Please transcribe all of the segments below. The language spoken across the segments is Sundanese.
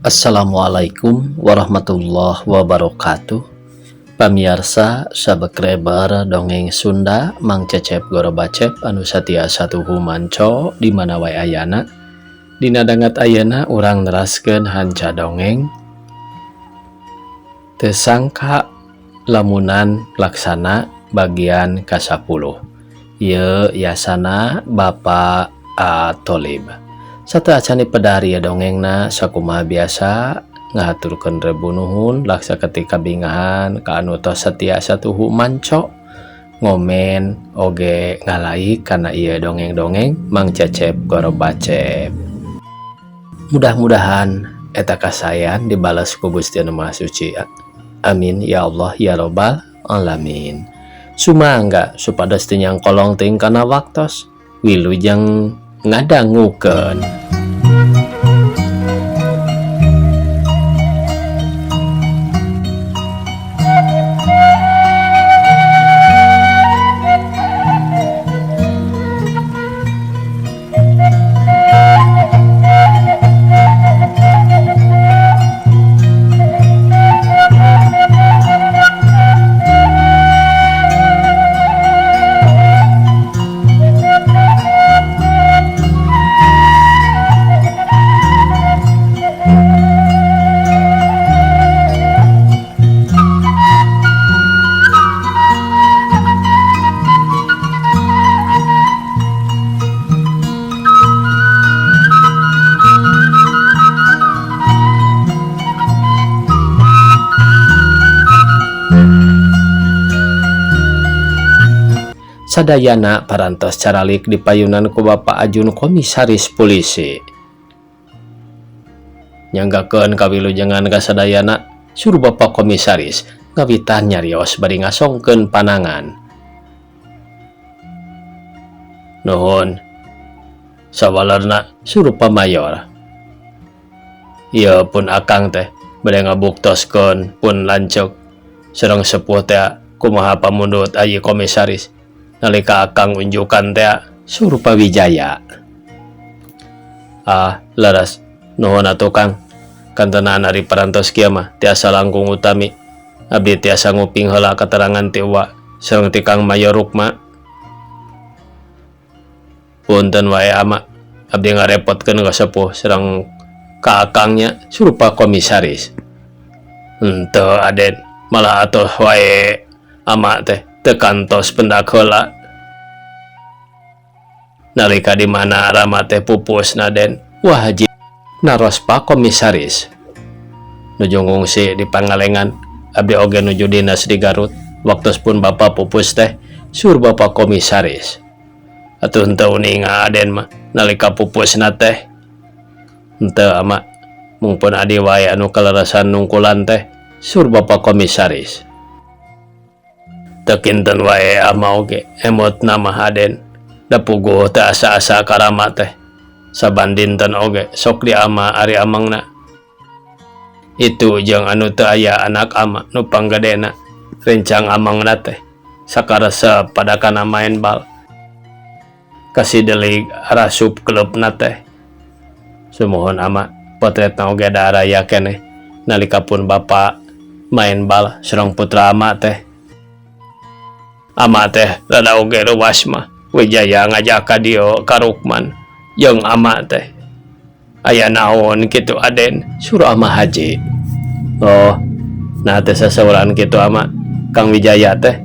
Assalamualaikum warahmatullahi wabarakatuh. Pamirsa sabekrebar dongeng Sunda Mang Cecep Gorobacep anu satia satuhu manco di mana wae ayana. Dina dangat ayeuna urang neraskeun hanca dongeng Teu sangka lamunan laksana bagian ka-10. Ieu yasana Bapak Atolib. Sateuacan pedari dongengna sakumaha biasa ngahaturkeun rebu nuhun laksa ketika bingahan ka anu tos satia satuhu manco ngomen oge ngalaik kana ieu dongeng-dongeng Mang Cecep Gorobacep. Mudah-mudahan eta kasayan dibales ku Gusti Anu Maha Suci. Amin ya Allah ya Rabbal alamin. Sumangga supados teu nyangkolong teuing kana waktos wilujeng ngadangukeun. Sadayana parantos caralik dipayunan ku Bapak Ajun Komisaris Polisi. Nyanggakeun kawilujengan kasadayana suruh Bapak Komisaris ngawitan nyarios bari ngasongkeun panangan. Nuhun. Sawalerna suruh Pamayor. Ieu pun akang teh bade ngabuktoskeun pun lanceuk sareng sepuh teh kumaha pamundut ayi komisaris. Nalika akang unjukan teh suruh Pawijaya. Leres nuhun atuh Kang. Kantenan ari parantos kieu mah tiasa langkung utami. Abdi tiasa nguping heula katerangan ti Uwa sareng ti Kang Mayor Rukma. Punten wae ama, abdi ngarepotkeun ka sepuh sareng ka akangnya suruh Pak Komisaris. Henteu Aden, malah atuh wae ama teh teu kantos pendak heula. Nalika di mana Rama teh pupusna Den, wah haji naros Pak Komisaris. Nuju ngungsi di Pangalengan, abdi oge nuju dinas di Garut. Waktosipun Bapak pupus teh sur Bapak Komisaris. Atuh henteu ninga Aden mah nalika pupusna teh. Henteu ama, mungpun adi wae anu kaleresan nungkulan teh sur Bapak Komisaris. Teu kinten wae ama oge emotna mah Aden. Da puguh teh asa-asa ka Rama teh. Saban dinten oge sok di ama ari amangna. Itu jeung anu teu aya anak ama nu panggedena. Rencang amangna teh sakaresep pada kana main bal. Kasih delik rasup klubna teh. Sumohon ama potretna oge da raya keneh. Nalika pun Bapak main bal sareng putra ama teh. Ama teh rada oge ruas mah. Wijaya ngajak ka dieu ka Rukman jeung ama teh. Aya naon kitu Aden? Suruh ama haji. Oh, nah teh saseuran kitu ama Kang Wijaya teh.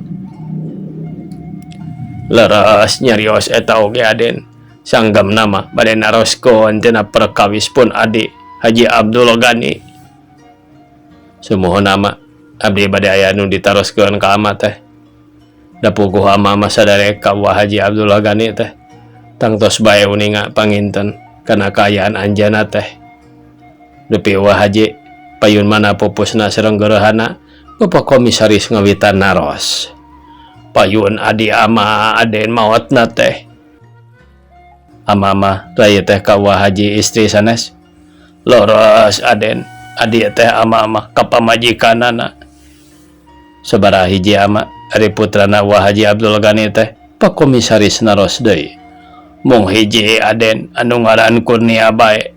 Leres nyarios eta oge Aden. Sanggemna mah bade naroskeun tina perkawis pun adik Haji Abdul Ghani. Sumohon ama abdi bade aya nu ditaroskeun ka ama teh. Da puguh ama sadare ka Wah Haji Abdul Ghani teh. Tangtos bae uninga panginten kana kaayaan anjeunna teh. Dupi Wah Haji payun mana pupusna sareng gerehana Bapak Komisaris ngawitan naros. Payun adi ama Aden maotna teh. Ama mah raya teh ka Wah Haji istri sanes. Loros Aden, adi teh ama mah ka pamajikanana. Sabaraha hiji ama ari putrana Wah Haji Abdul Ghani teh Pak Komisaris naros deui. Mung hiji Aden anu ngaran Kurnia bae.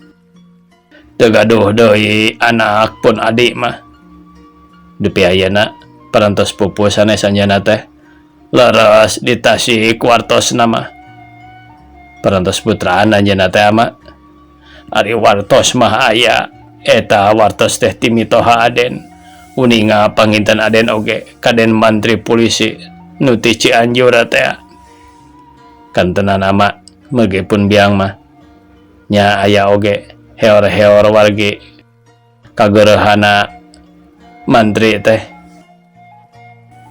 Tegaduh deui anak pun adik mah. Dupi ayeuna parantos pupus sanes anjeunna teh leres di Tasik wartosna mah. Parantos putraan anjeunna teh ama ari wartos mah aya eta wartos teh timitoha Aden uninga panginten Aden oge kaden mantri polisi nu ti Cianjur teh kantenan ama megipun biang mah nya aya oge heor-heor wargi kagerehana mantri teh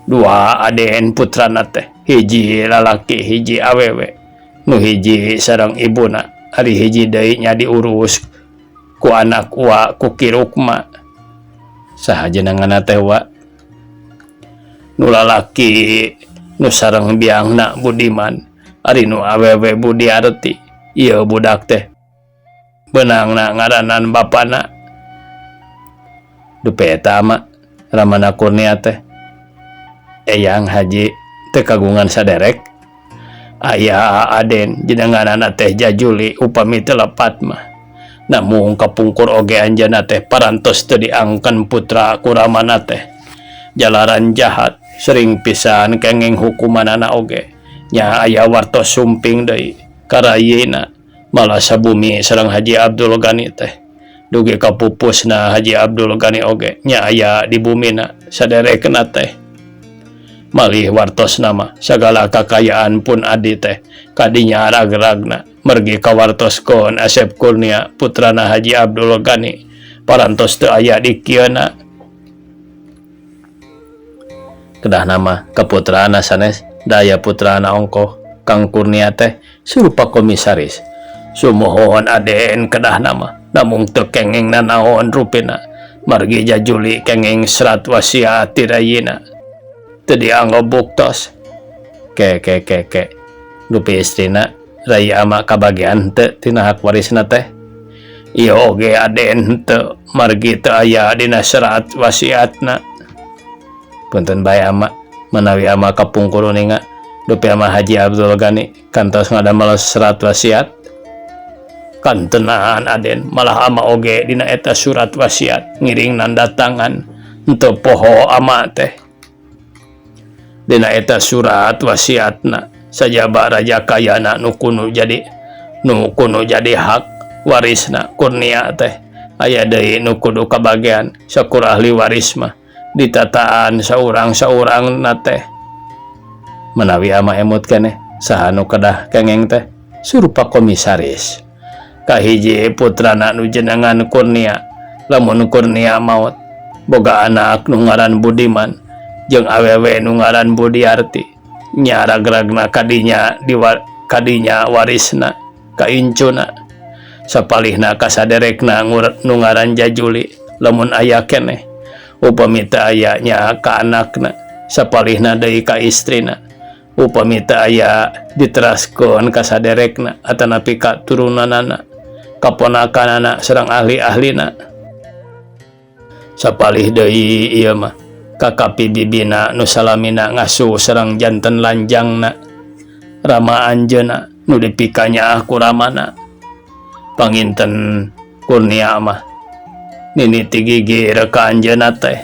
dua Aden putrana teh hiji lalaki hiji awewe nu hiji sareng ibuna ari hiji deui nya diurus ku anak wa ku kirukma saha jenenganna teh wa nu lalaki nu sareng biangna Budiman ari nu awewe Budiarti ieu budak teh beunangna ngaranan bapana dupe eta mah Ramana Kurnia teh eyang haji teu kagungan saderek aya Aden jenenganna teh Jajuli upami teu lepat mah namung kapungkur oge anjeunna teh parantos teu diangken putra ku Ramana teh jalaran jahat sering pisan kenging hukumanana oge nya aya wartos sumping deui karayina malah sabumi sareng Haji Abdul Ghani teh dugi kapupusna Haji Abdul Ghani oge nya aya di bumina saderekna teh malih wartos nama sagala kakayaan pun adi teh kadinya rag-ragna mergi ka wartos kon Asep Kurnia putrana Haji Abdul Ghani parantos teu aya di kieuna kedah nama kaputraana sanes daya putrana ongkoh Kang Kurnia teh surupa komisaris sumohon Aden kedah nama namung teu kenging nanaon rupina margi Jajuli kenging serat wasiat tirayina teu dianggap buktos ke dupi istrina raya ama kabagian teu tina hak warisna teh ieu oge Aden teu margi teu aya dina serat wasiatna punten bae ama menawi ama kapungkur uninga dupi ama Haji Abdul Ghani kantos ngadamel serat wasiat kantenan Aden malah ama oge dina eta surat wasiat ngiring nanda tangan henteu poho ama teh dina eta surat wasiatna sajaba raja kayana nu kuno jadi hak warisna Kurnia teh aya deui nu kudu kabagean sakur ahli waris mah ditataan saurang-saurangna teh menawi ama emut keneh saha nu kedah kengeng teh surupa komisaris kahiji putrana nu jenengan Kurnia lamun Kurnia maut boga anak nu ngaran Budiman jeung awewe nu ngaran Budiarti nya rag-ragna kadinya warisna ka incuna sapalihna ka saderekna nu ngaran Jajuli lamun aya keneh upami teu aya nya ka anakna sapalihna deui ka istrina upami teu aya diteraskeun ka saderekna atanapi ka turunanana kaponakanana sareng ahli-ahlina sapalih deui ieu mah kakapi bibina nu salamina ngasuh sareng janten lanjangna Rama anjeuna nu dipikanya ku Ramana panginten Kurnia mah niniti gigi reka anjeuna teh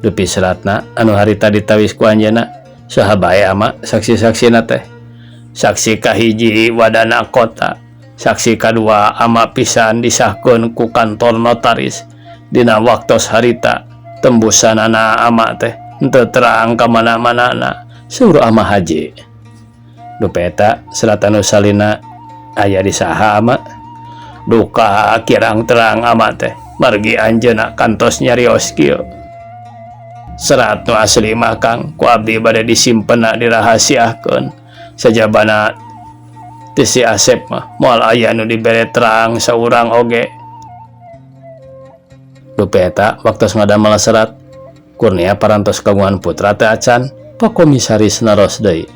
dupi seratna anu harita ditawis ku anjeuna saha bae ama saksi-saksina teh saksi kahiji wadana kota saksi kadua ama pisan disahkeun ku kantor notaris dina waktos harita tembusanana ama teh henteu terang ka mana-manana suruh ama Haji dupi eta serat anu salina aya di saha ama duka kirang terang ama teh margi anjeuna kantos nyarios kieu serat nu asli mah Kang ku abdi bade disimpenna dirahasiakeun sajabana teu si Asep mah moal aya nu dibere terang saurang oge dupi eta waktos ngadamel serat Kurnia parantos kagungan putra teh acan pakomisaris naros deui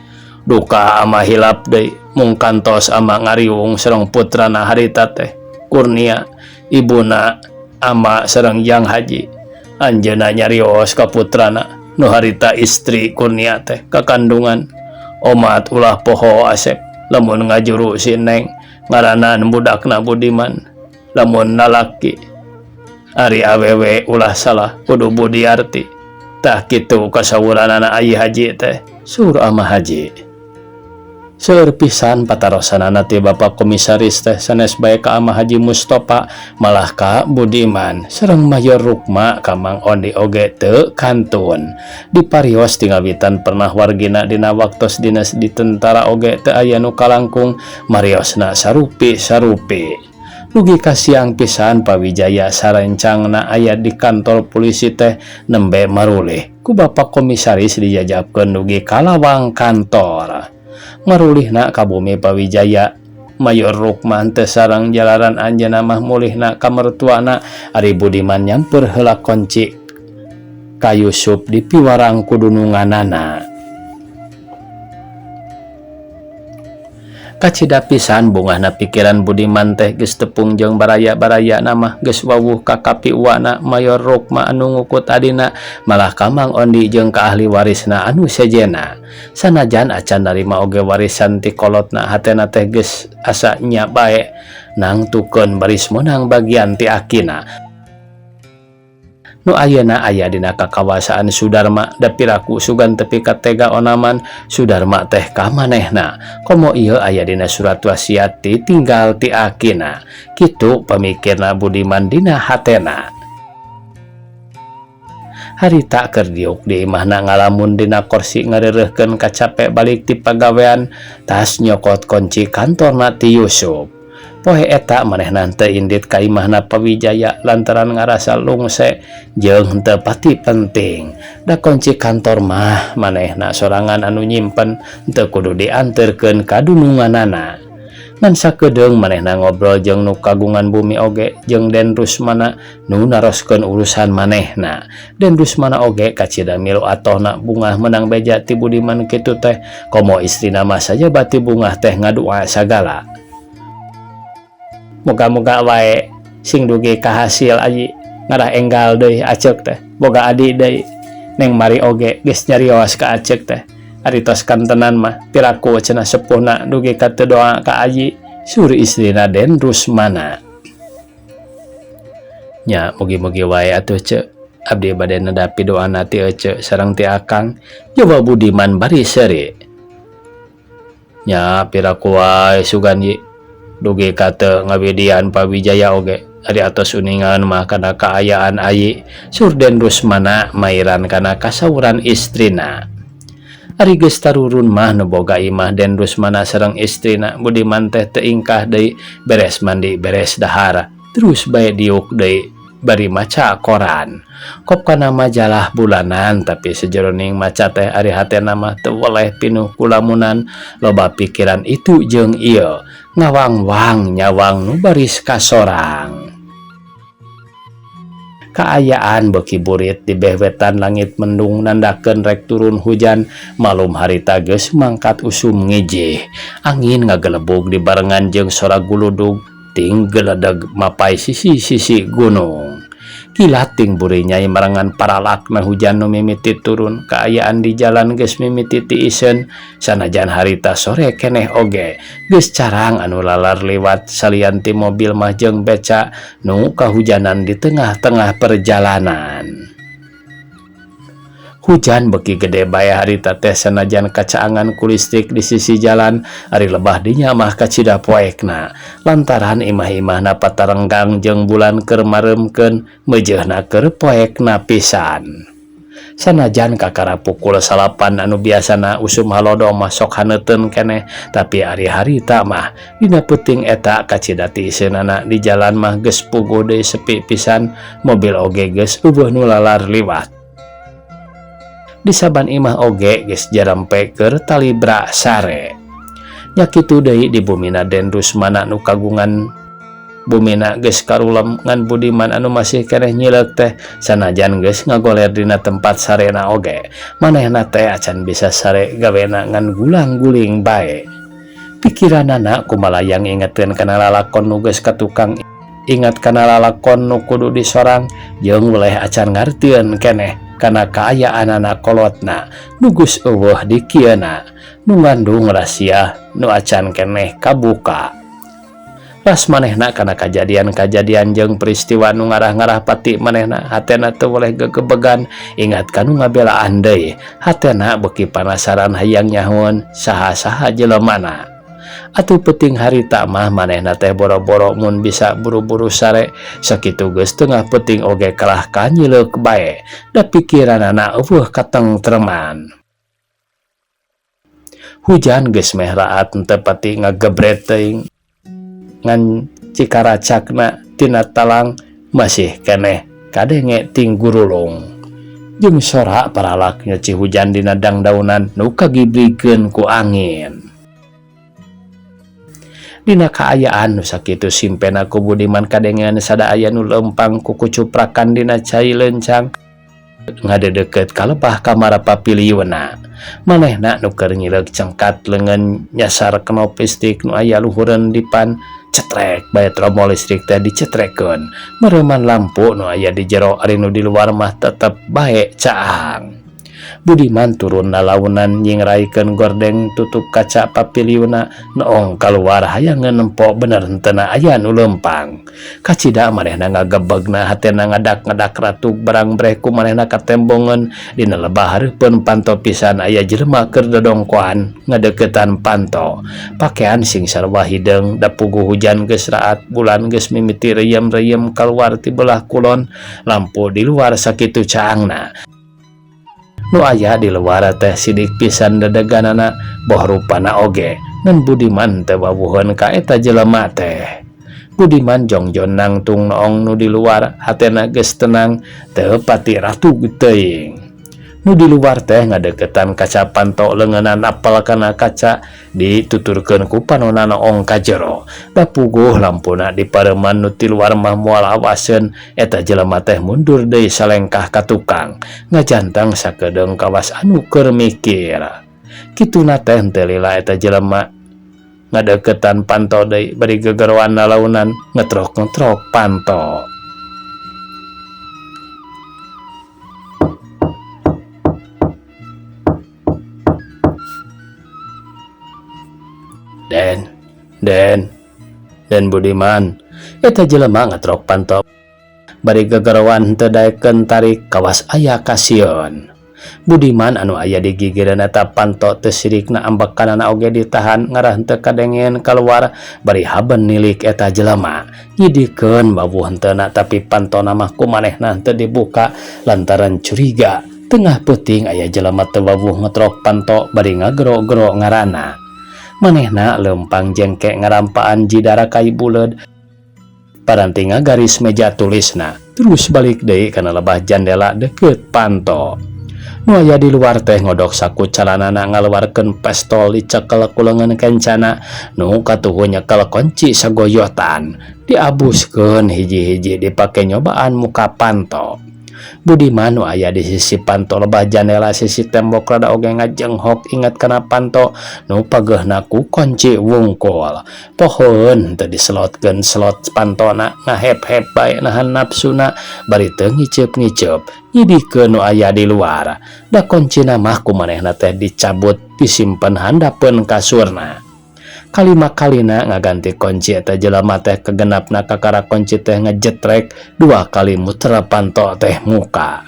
duka ama hilap deui mung kantos ama ngariung sareng putrana harita teh Kurnia ibuna ama sareng Jang Haji anjeunna nyarios ka putrana nu harita istri Kurnia teh kakandungan omat ulah poho Asep lamun ngajuru si Neng ngaranan budakna Budiman lamun nalaki ari awewe ulah salah kudu budiarti tah kitu kasawuranana Ai Haji teh sur Amah Haji. Seueur pisan patarosanana ti Bapak Komisaris teh sanes bae ka Amah Haji Mustofa malah ka Budiman sareng Mayor Rukma ka Mang Ondi oge teu kantun. Diparios tingawitan pernah wargina dina waktos dinas di tentara oge teu aya nu kalangkung mariosna sarupi-sarupi. Dugi kasiang pisan Pawijaya sarencangna aya di kantor polisi teh nembe marulih ku Bapak Komisaris dijajabkeun dugi kalawang kantor. Marulihna ka bumi Pawijaya Mayor Rukman teu sareng jalaran anjeunna mah mulihna ka mertuana ari Budiman nyamper heula kunci ka Yusuf di piwarang kudununganana. Kacida pisan bungahna pikiran Budiman teh geus tepung jeung baraya-baraya nama geus wawuh ka kapiuana Mayor Rukma anu ngukut adina malah ka Mang Ondi jeung ka ahli warisna anu sejena. Sanajan acan narima oge warisan ti kolotna hatena teh geus asa nya bae nangtukeun baris meunang bagian ti akina. Nu ayeuna aya dina kakawasaan Sudarma da piraku sugan tepi ka tega onaman Sudarma teh ka manehna komo ieu aya dina surat wasiat tinggal ti akina. Kitu pamikirna Budiman dina hatena. Harita keur diuk di imahna ngalamun dina kursi ngareureuhkeun kacape balik ti pagawean tas nyokot kunci kantorna ti Yusuf. Poe eta manehna teu indit ka imahna Pawijaya lantaran ngarasa lungse jeung teu pati penting. Da kunci kantor mah manehna sorangan anu nyimpen teu kudu dianterkeun ka dununganana. Ngan sakedeung manehna ngobrol jeung nu kagungan bumi oge jeung Den Rusmana nu naroskeun urusan manehna. Den Rusmana oge kacida milu atohna bungah menang beja ti Budiman kitu teh komo istrina mah saja bati bungah teh ngadua sagala. Moga-moga wae sing dugi ka hasil aji ngarah enggal deui aceuk teh boga adi deui neng mari oge geus nyarios ka aceuk teh ari tos kantenan mah piraku cenah sepuhna dugi ka teu doa ka aji sur istrina Den Rusmana. Nya mugi-mugi wae atuh ceuk abdi bade nedapi doana ti ece sareng ti akang jawab Budiman bari seuri. Nya piraku wae sugan ieu dugi kata ngawidian Pawijaya oge ari atos uningan mah kana kaayaan Ai sur Den Rusmana mairan kana kasawuran istrina. Ari geus tarurun mah nu boga imah Den Rusmana sareng istrina Budiman teh teu ingkah deui beres mandi beres dahar terus bae diuk deui bari maca koran. Kop kana majalah bulanan tapi sejeroning maca teh ari hatena mah teu weleh pinuh kulamunan loba pikiran itu jeung ieu ngawang-wang nyawang nu baris kasorang. Kaayaan beuki burit di behwetan langit mendung nandakeun rek turun hujan malum harita geus mangkat usum ngijih. Angin ngagelebug di barengan jeung sora guludug ting geledeg mapai sisi-sisi gunung. Kilat ting buri nyai marangan paralakna hujan nu mimiti turun kaayaan di jalan geus mimiti tiisen sanajan harita sore keneh oge geus carang anu lalar liwat salian ti mobil mah jeung beca nu kahujanan di tengah-tengah perjalanan. Hujan beki gede bae harita teh sanajan kacaangan ku listrik di sisi jalan ari lebah dinya mah kacida poekna lantaran imah-imahna patarenggang jeung bulan keur maremkeun meujeuhna keur poekna pisan. Sanajan kakara pukul 8 anu biasana usum halodo mah sok haneuteun keneh tapi ari harita mah dina peuting eta kacida tiiseunana di jalan mah geus puguh deui sepi pisan mobil oge geus eueuh nu lalar liwat. Di saban imah oge geus jarempe keur talibra sare. Nya kitu deui di bumina Den Rusmana nu kagungan bumina geus karulem ngan Budiman anu masih keneh nyileuk teh sanajan geus ngagoler dina tempat sarena oge manehna teh acan bisa sare gawena ngan gulang-guling bae. Pikiranana kumalayang ingetkeun kana lalakon nu geus katukang ingat kana lalakon nu kudu disorang jeung weleh acan ngartieun keneh kana kaayaan anak kolotna nugus eueuh di kieuna nu ngandung rahasia nu acan keneh kabuka. Pas manehna kana kajadian-kajadian jeung peristiwa nu ngarah-ngarah pati manehna hatena teu boleh gegebegan ingat kanu ngabelaan deui hatena beuki panasaran hayang nyahoon saha-saha jelemana. Atuh penting harita mah manehna teh boro-boro mun bisa buru-buru sare sakitu geus tengah penting oge kalah kanyileuk bae da pikiranna eueuh katengtreman. Hujan geus meh raat teu pati ngagebret teuing ngan cikaracakna tina talang masih keneh kadenge ting gurulung jeung sora paralak nyeuci hujan dina dangdaunan nu kagibrikeun ku angin. Dina kaayaan nu sakitu simpena ku Budiman kadengean sada aya nu lempang ku kucuprakan dina cai leuncang ngadedeukeut ka lebah kamar papiliuna. Manehna nu keur nyileuk cengkat leungeun nyasar kenop listrik nu aya luhureun dipan cetrek bae tromol listrik teh dicetrekeun mereuman lampu nu aya di jero ari nu di luar mah tetep bae caang. Budiman turun nalaunan nyingraikeun gordeng tutup kaca papiliuna neong kaluar hayang nempo bener henteu aya nu lempang. Kacida manehna ngagebegna hatena ngadak-ngadak ratuk barang breh ku manehna katembongeun dina lebah hareupeun panto pisan aya jelema keur dodongkoan ngadeuketan panto. Pakean sing sarua hideung da puguh hujan geus raat bulan geus mimiti reyem-reyem kaluar ti belah kulon lampu di luar sakitu caangna. Nu aya di luar teh sidik pisan dadeganana boh rupana oge ngan Budiman teu wawuheun ka eta jelema teh. Budiman jongjon nangtung noong nu di luar hatena geus tenang teu pati ratug teuing. Nu di luar teh ngadeuketan kaca panto leungeunna apel kana kaca dituturkeun ku panonna noong ka jero. Da puguh lampuna dipareuman nu ti luar mah moal awaseun eta jelema teh mundur deui salengkah ka tukang ngajanteng sakedeung kawas anu keur mikir. Kituna teh henteu lila eta jelema ngadeuketan panto deui bari gegeroan nalaunan ngetrok-ngetrok panto. Den Budiman eta jelema ngatrok panto bari gegerowan teu daekeun tarik kawas aya kasieun. Budiman anu aya di gigireun eta panto teu sirikna ambekanana oge ditahan ngarah teu kadengeun kaluar bari haben nilik eta jelema nyidikeun bawuh henteuna tapi pantona mah kumanehna teu dibuka lantaran curiga tengah peuting aya jelema teu wawuh ngetrok panto bari ngagero-gero ngaranna. Manehna lempang jengke ngarampaan jidara kai buleud paranti ngagaris meja tulisna terus balik deui kana lebah jandela deukeut panto. Nu aya di luar teh ngodok saku calanana ngaluarkeun pistol dicekel ku leungeun kencana nu katuhu nyekel kunci sagoyotan diabuskeun hiji-hiji dipake nyobaan muka panto. Budiman nu aya di sisi panto lebah jandela sisi tembok rada oge ngajenghok ingat kana panto nu pageahna ku kunci wungkul. Pohon teu diselotkeun selot pantona ngahep-hep bae nahan nafsuna bari teu ngiceup-ngiceup nyidikeun nu aya di luar. Da kuncina mah kumanehna teh dicabut disimpen handapeun kasurna. Kalima-kalina ngaganti kunci eta jelema teh kegenapna kakara kunci teh ngejetrek 2 kali muter panto teh muka.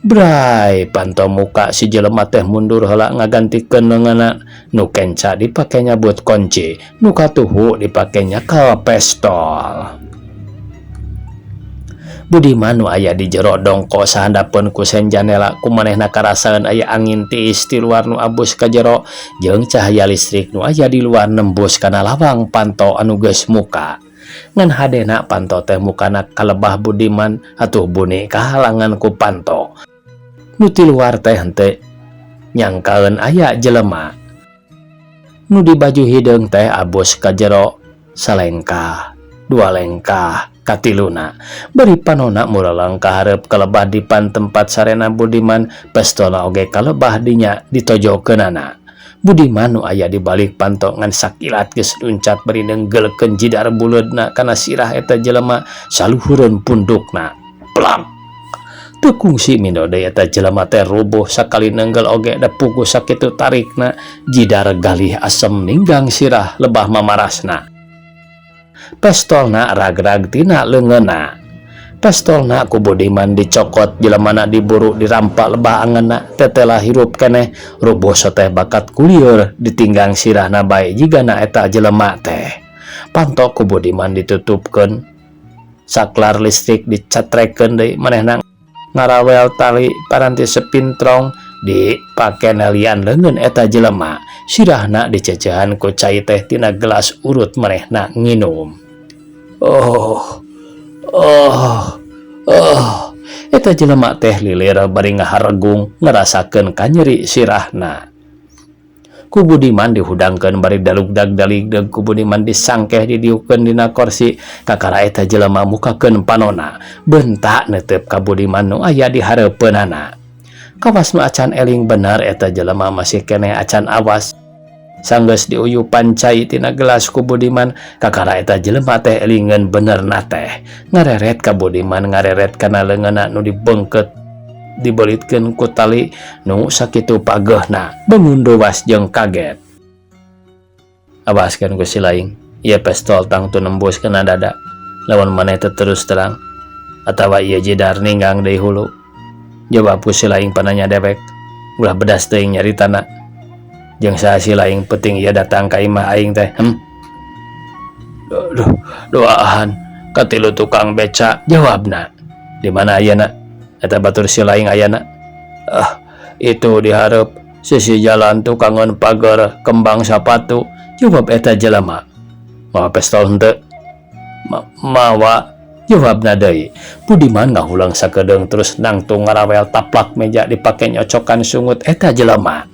Brai panto muka si jelema teh mundur heula ngagantikeun leungeunna nu kenca dipake nyabut kunci nu katuhu dipake nyekel pistol. Budiman nu aya di jero dongko sahandapeun ku sen jandela kumanehna karasaeun aya angin tiis ti luar nu abus ka jero jeung cahaya listrik nu aya di luar nembus kana lawang panto anu geus muka. Ngan hadena panto teh mukana kalebah Budiman atuh buni kahalangan ku panto. Nu ti luar teh henteu nyangkaeun aya jelema. Nu di baju hideung teh abus ka jero salengkah, 2 lengkah katiluna bari panona muraleng ka hareup kalebah dipan tempat sarena Budiman pistolna oge kalebah dinya ditojokeunana. Budiman nu aya di balik panto ngan sakilat geus luncat bari nenggelekeun jidar buleudna kana sirah eta jelema saluhureun pundukna. Plak. Teu kungsi mindo deui eta jelema teh rubuh sakali nenggel oge da puguh sakitu tarikna jidar galih asem ninggang sirah lebah mamarasna. pistolna ragrag tina leungeunna. Pistolna ku Budiman dicokot jelemana diburu dirampak lebah angeunna tetela hirup keneh ruboso teh bakat kulieur ditinggang sirahna bae jigana eta jelema teh. Pantok ku Budiman ditutupkeun saklar listrik dicatrekeun deui manehna ngarawel tali paranti sepintrong dipake nelian leungeun eta jelema. Sirahna dicecehan ku cai teh tina gelas urut manehna nginum. Eta jelema teh lilir bari ngaharegung ngarasakeun kanyeri sirahna. Ku Budiman dihudangkeun bari dalugdag-daligdeg ku Budiman disangkeh didiukeun dina kursi kakara eta jelema mukakeun panonna bentak neuteup ka Budiman nu aya di hareupeunana. Kawas nu acan eling bener eta jelema masih keneh acan awas. Sanggeus diuyupan cai tina gelas ku Budiman kakara eta jelema teh elingeun benerna teh ngareret ka Budiman ngareret kana leungeunna nu dibengket dibelitkeun ku tali nu sakitu pageuhna bangun dowas jeung kaget. Abaskeun ku si Laing, ieu pistol tang tu nembus kana dada lawan maneh teu terus terang atawa ieu jidar ninggang deui hulu. Jawab ku si Laing pananya dewek ulah bedas teuing nyaritana. Jeung saha si Laing penting ieu datang ka imah aing teh. Doaan ka tilu tukang beca, jawabna. Di mana ayeuna? Eta batur si Laing ayana. Itu di hareup sisi jalan tukangan pagar kembang sapatu, jawab eta jelema. Mawa pistol henteu? Mawa, jawabna deui. Budiman ngahulang sakedeung terus nangtung ngarawel taplak meja dipake nyocokan sungut eta jelema.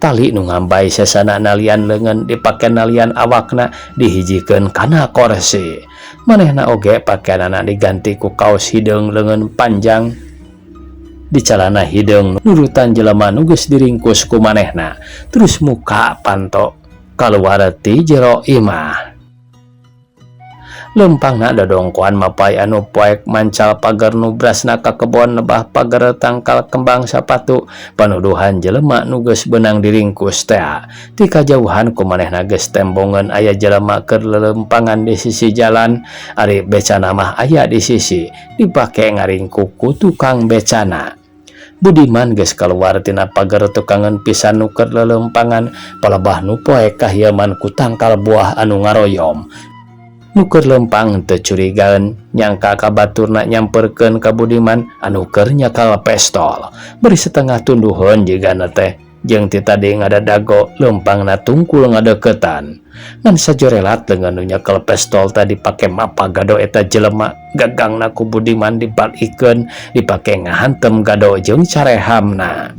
Tali nu ngambai sesana nalian leungeun dipake nalian awakna dihijikeun kana kursi. Manehna oge pakaianana diganti ku kaos hideung leungeun panjang di calana hideung nurutan jelema nu geus diringkus ku manehna. Terus muka panto kaluar ti jero imah. Lempangna dodongkoan mapai anu poek mancal pagar nu brasna ka kebon lebah pagar tangkal kembang sapatu panuduhan jelema nu geus beunang diringkus teh. Ti kajauhan ku manehna geus tembongeun aya jelema keur lelempangan di sisi jalan ari becana mah aya di sisi dipake ngaringkuk ku tukang becana. Budiman geus kaluar tina pagar tukangan pisan nu keur lelempangan palebah nu poek kahieman ku tangkal buah anu ngaroyom. Nuker lempang teu curigaan nyangka ka baturna nyamperkeun ka Budiman anu keur nyakal pistol beri setengah tunduhun jigana teh jeung ti tadi ngadadago lempangna tungkul ngadeukeutan ngan sajorelat leungeun nu nyakel pistol tadi dipake mapa gado eta jelema gagangna ku Budiman dibalikeun dipake ngahantem gado jeung carehamna.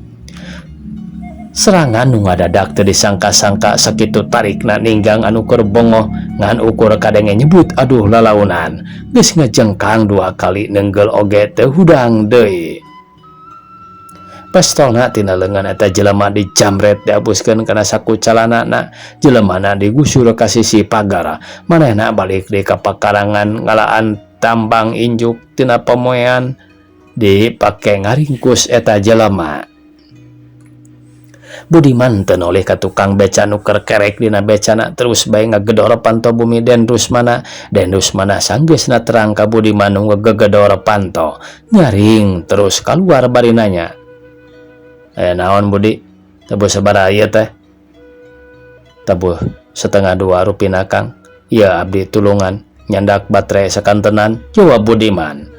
Serangan nu ngadadak teu disangka-sangka sakitu tarikna ninggang anu keur bongoh ngan ukur kadenge nyebut aduh lalaunan geus ngajengkang dua kali nenggel oge teu hudang deui. Pistolna tina leungeun eta jelema dijamret diabuskeun kana saku calanana jelemana digusur ka sisi pagar manehna balik deui ka pakarangan ngalaan tambang injuk tina pamoean dipake ngaringkus eta jelema. Budiman teu nolih ka tukang beca nu keur kerek dina becana terus bae ngagedor panto bumi Den Rusmana sanggeusna terang ka Budiman nu ngegedor panto nyaring terus kaluar bari nanya. Naon Budi? Tebuh sabaraha ieu teh? Tebuh 1,2 rupina Kang. Ieu abdi tulungan nyandak baterai sakantenan, jawab Budiman.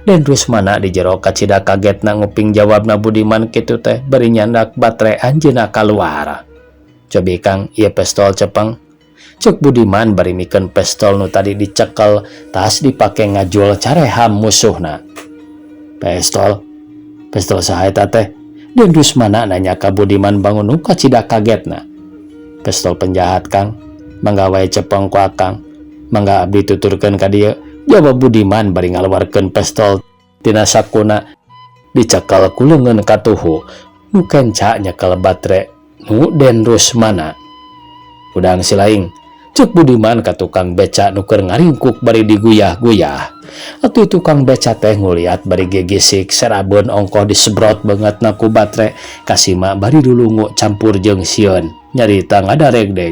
Den Rusmana di jero kacida kagetna nguping jawabna Budiman kitu teh bari nyandak baterai anjeunna kaluar. Cobi Kang, ieu pistol cepeng. Cek Budiman bari mikeun pistol nu tadi dicekel tas dipake ngajul careham musuhna. Pistol saha eta teh? Den Rusmana nanya ka Budiman bangun nu kacida kagetna. Pistol penjahat Kang, mangga wae cepeng ku Akang. Mangga abdi tuturkeun ka dieu. Jawab Budiman bari ngaluarkeun pistol tina sakuna dicekel ku leungeun katuhu nu kenca nyekel baterai nu Den Rusmana. Udang si Laing, cek Budiman ka tukang beca nu keur ngaringkuk bari diguyah-guyah. Atuh tukang beca teh nguliat bari gegesik serabeun ongkoh disebrot bangetna ku baterai kasima bari dulungu campur jeung sieun nyarita ngadaregdeg.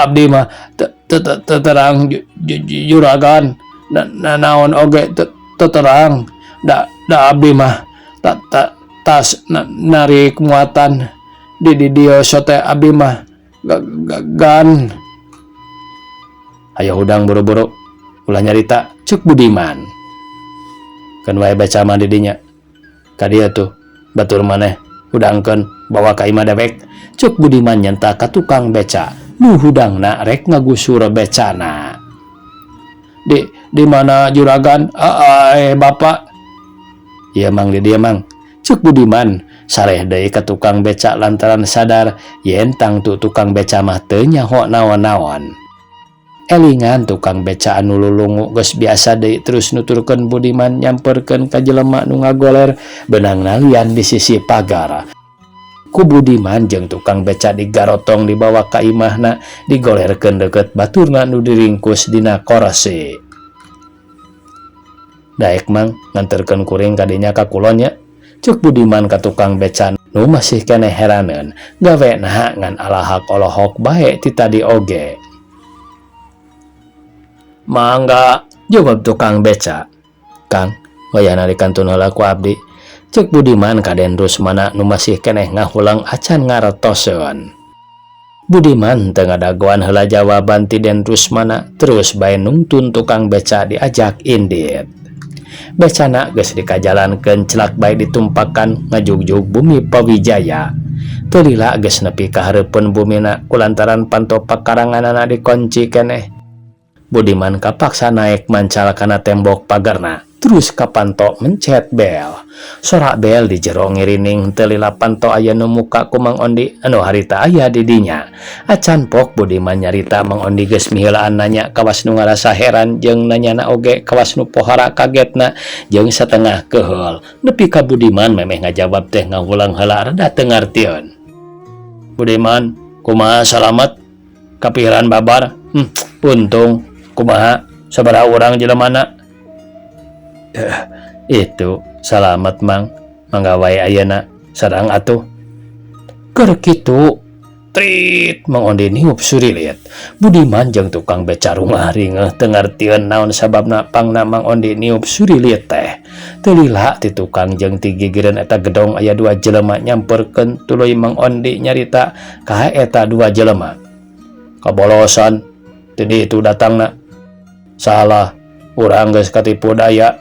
Abdi mah Terang juragan naon oge terang da abdi mah tas narik muatan di dieu sote abdi mah gan ayo hudang buru-buru ulah nyarita cek Budiman kan wae baca mah di dinya ka dieu tuh batur maneh hudangkeun bawa ka imah dewek cek Budiman nyenta ka tukang beca nu hudangna rek ngagusur becana di mana juragan bapak iya mang di dia mang cek Budiman sareh deui ka tukang beca lantaran sadar yen tang tu tukang beca mah teu nyaho naon-naon elingan tukang beca anu lulungu geus biasa deui terus nuturkeun Budiman nyamperkeun ka jelema nu ngagoler beunangna lian di sisi pagar ku Budiman jeung tukang beca digarotong dibawa ka imahna digolerkeun deukeut baturna nu diringkus dina korose daek mang nganterkeun kuring ka dinya ka kulonnya cek Budiman ka tukang beca nu masih keneh heraneun gawe naha ngan alahak olohok bae ti tadi oge mangga jawab tukang beca kang wayahna di kantun heula ku abdi cek Budiman ka Den Rusmana nu masih keneh ngahulang acan ngartoseun Budiman teu ngadagoan heula jawaban ti Den Rusmana terus bae nungtun tukang beca diajak indit becana geus dikajalankeun celak bae ditumpakan ngajugjug bumi Pawijaya teu lila geus nepi ka hareupeun bumina kulantaran panto pakaranganana dikunci keneh Budiman kapaksa naik mancal kana tembok pagarna terus kapanto mencet bel sorak bel di jero ngirining teu lila panto aya nu muka ku Mang Ondi anu harita aya di dinya acan pok Budiman nyarita Mang Ondi geus miheulaan nanya kawas nu ngarasa heran jeung nanyana oge kawas nu pohara kagetna jeung satengah keheul nepi ka Budiman memeh ngajawab teh ngahulang heula rada teu ngartieun Budiman kumaha salamet kapiharan babar untung kumaha sabaraha urang jelemana itu salamet mang mangga wae ayeuna sareng atuh keur kitu trit Mang Ondi niup surilit Budiman jeung tukang beca rumah ringeuh teu ngartieun naon sababna pangna Mang Ondi niup surilit teh teu lila ti tukang jeung ti gigireun eta gedong aya dua jelema nyamperkeun tuluy Mang Ondi nyarita ka eta dua jelema kabolosan ti ditu datangna salah urang geus katipu daya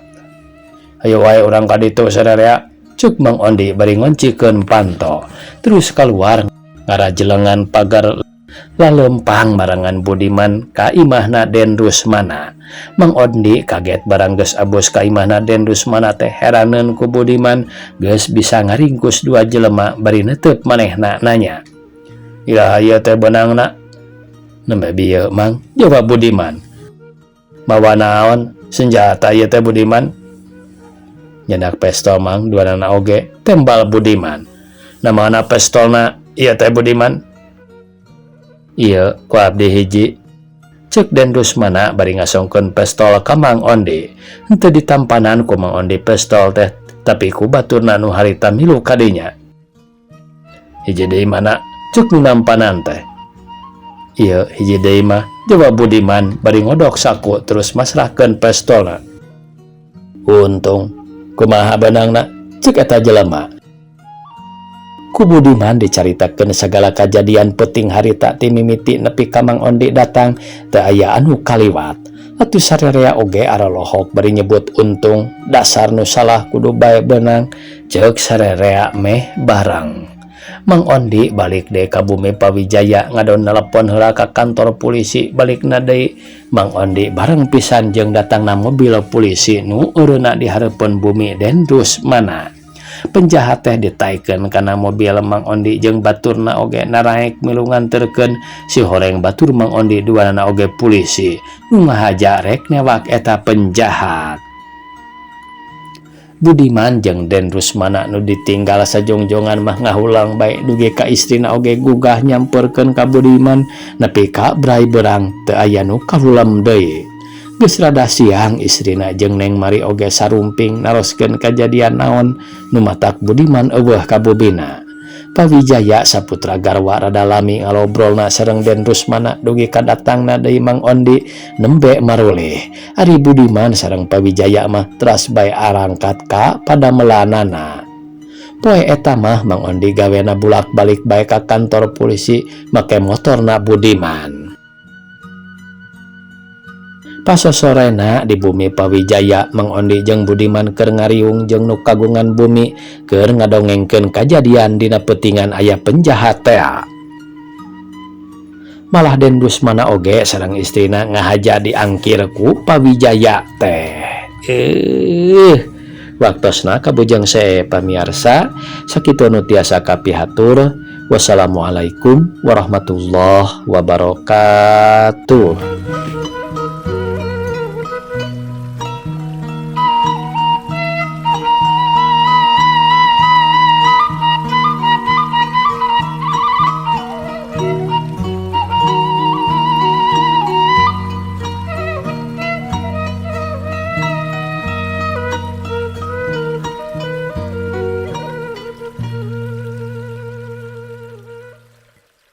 ayo wae urang ka ditu sarerea cuk Mang Ondi bari ngoncikeun panto terus keluar ngarajelengan pagar lalempang barengan Budiman ka imahna Den Rusmana Mang Ondi kaget barang geus abus ka imahna Den Rusmana teh heraneun ku Budiman geus bisa ngaringkus dua jelema bari neuteup manehna nanya iraha ieu teh beunangna nembe bieu Mang jawab Budiman mawa naon senjata ieu teh Budiman nyedak pistol Mang duanana oge tembal Budiman namana pistolna ieu teh Budiman ieu ku abdi hiji cek Den Rusmana bari ngasongkeun pistol ka Mang Ondi henteu ditampanan ku Mang Ondi pistol teh tapi ku baturna nu harita milu kadinya hiji deui mana cek nu nampanan teh ieu hiji deui mah jawab Budiman bari ngodok saku terus masrahkeun pistolna untung kumaha beunangna cek eta jelema ku Budiman dicaritakeun sagala kajadian peuting harita ti mimiti nepi ka Mang Ondi datang teu aya anu kaliwat atuh sarerea oge aralohok bari nyebut untung dasar nu salah kudu bae beunang ceuk sarerea meh barang Mang Ondi balik deui ka bumi Pawijaya ngadon nelepon heula ka kantor polisi balikna deui Mang Ondi bareng pisan jeung datangna mobil polisi nu eureuna di hareupeun bumi Den Rusmana penjahat teh ditaikeun kana mobil Mang Ondi jeung baturna oge naraek milu nganterkeun si horeng batur Mang Ondi duanana oge polisi nu ngahaja rek newak eta penjahat Budiman jeung Den Rusmana nu ditinggal sajongjongan mah ngahulang bae dugi ka istrina oge gugah nyamperkeun ka Budiman nepi ka brai beurang teu aya nu kalulem deui geus rada siang istrina jeung Neng Mari oge sarumping naroskeun kajadian naon nu matak Budiman eueuh ka bobina Pawijaya saputra garwa rada lami ngalobrolna sareng Den Rusmana dugi kadatangna deui Mang Ondi nembe marulih. Ari Budiman sareng Pawijaya mah teras bae arangkat ka padamelanana. Poe eta mah Mang Ondi gawena bulak-balik bae ka kantor polisi make motorna Budiman. Pasosorena di bumi Pawijaya, Mang Ondi jeung Budiman keur ngariung jeung nu kagungan bumi keur ngadongengkeun kajadian dina peutingan aya penjahat teh. Malah Den Rusmana oge sareng istrina ngahaja diangkir ku Pawijaya teh. Waktosna kabujeng sae pamiarsa, sakitu nu tiasa kapihatur. Wassalamualaikum warahmatullahi wabarakatuh.